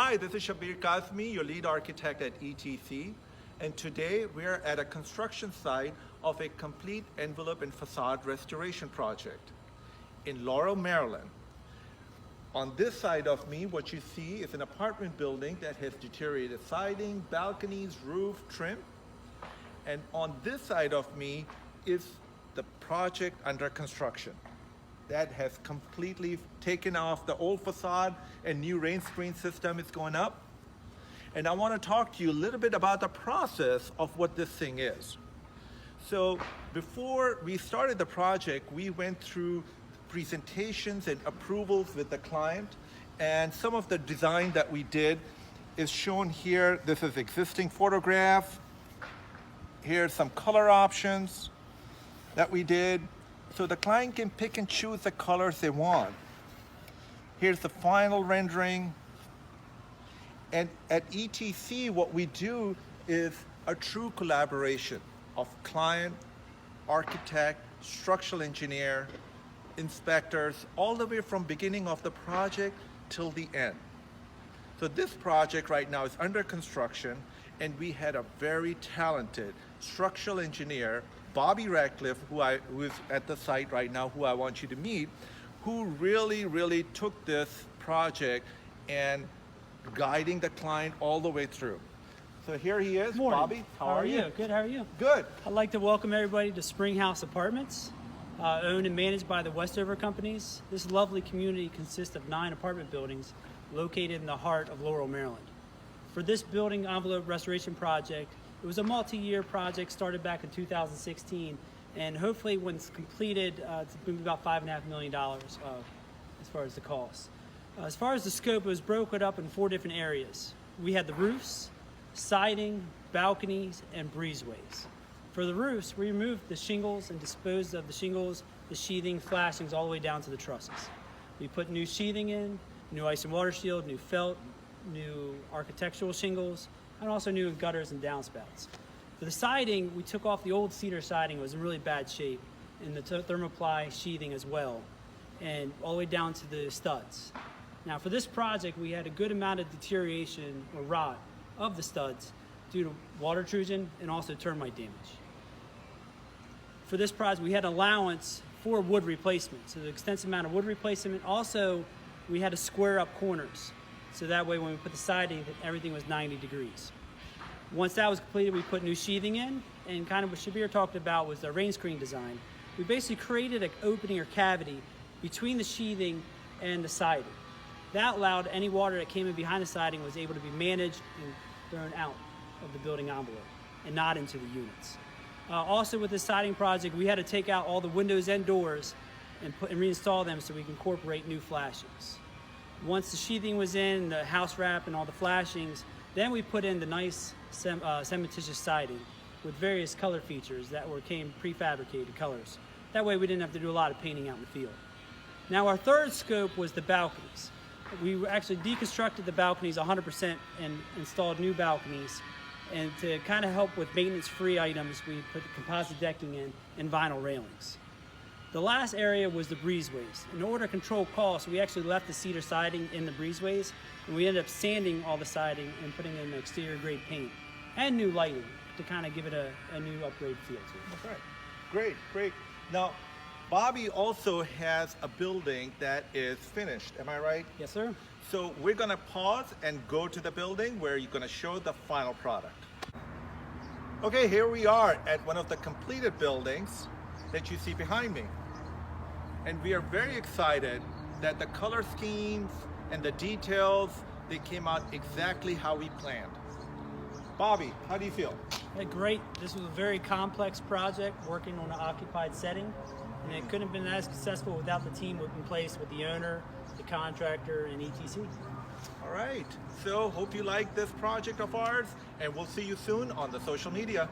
Hi, this is Shabbir, your lead architect at ETC, and today we're at a construction site of a complete envelope and facade restoration project in Laurel, Maryland. On this side of me, what you see is an apartment building that has deteriorated siding, balconies, roof, trim. And on this side of me is the project under construction. That has completely taken off the old facade and new rain screen system is going up. And I want to talk to you a little bit about the process of what this thing is. So before we started the project, we went through presentations and approvals with the client, and some of the design that we did is shown here. This is existing photograph. Here's some color options that we did. So the client can pick and choose the colors they want. Here's the final rendering. And at ETC, what we do is a true collaboration of client, architect, structural engineer, inspectors, all the way from beginning of the project till the end. So this project right now is under construction, and we had a very talented structural engineer, Bobby Ratcliffe, who is at the site right now, who I want you to meet, who really took this project and guiding the client all the way through. So here he is. Morning. Bobby, how are you? Good, how are you? Good. I'd like to welcome everybody to Spring House Apartments, owned and managed by the Westover Companies. This lovely community consists of 9 apartment buildings located in the heart of Laurel, Maryland. For this building envelope restoration project, it was a multi-year project started back in 2016, and hopefully when it's completed, it's going to be about $5.5 million as far as the cost. As far as the scope, it was broken up in 4 different areas. We had the roofs, siding, balconies, and breezeways. For the roofs, we removed the shingles and disposed of the shingles, the sheathing, flashings, all the way down to the trusses. We put new sheathing in, new ice and water shield, new felt, new architectural shingles, and also new gutters and downspouts. For the siding, we took off the old cedar siding. It was in really bad shape, and the thermoply sheathing as well, and all the way down to the studs. Now for this project, we had a good amount of deterioration or rot of the studs due to water intrusion and also termite damage. For this project, we had allowance for wood replacement, so the extensive amount of wood replacement. Also, we had to square up corners, so that way when we put the siding, that everything was 90 degrees. Once that was completed, we put new sheathing in, and kind of what Shabbir talked about was the rain screen design. We basically created an opening or cavity between the sheathing and the siding. That allowed any water that came in behind the siding was able to be managed and thrown out of the building envelope and not into the units. Also with the siding project, we had to take out all the windows and doors and reinstall them so we can incorporate new flashings. Once the sheathing was in, the house wrap and all the flashings, then we put in the nice cementitious siding with various color features that came prefabricated colors. That way we didn't have to do a lot of painting out in the field. Now our third scope was the balconies. We actually deconstructed the balconies 100% and installed new balconies. And to kind of help with maintenance-free items, we put the composite decking in and vinyl railings. The last area was the breezeways. In order to control costs, we actually left the cedar siding in the breezeways, and we ended up sanding all the siding and putting in exterior grade paint and new lighting to kind of give it a new upgrade feel to it. That's right. Great. Now, Bobby also has a building that is finished, am I right? Yes, sir. So we're gonna pause and go to the building where you're gonna show the final product. Okay, here we are at one of the completed buildings that you see behind me. And we are very excited that the color schemes and the details, they came out exactly how we planned. Bobby, how do you feel? Yeah, great. This was a very complex project working on an occupied setting, and it couldn't have been as successful without the team in place with the owner, the contractor, and ETC. All right, so hope you like this project of ours, and we'll see you soon on the social media.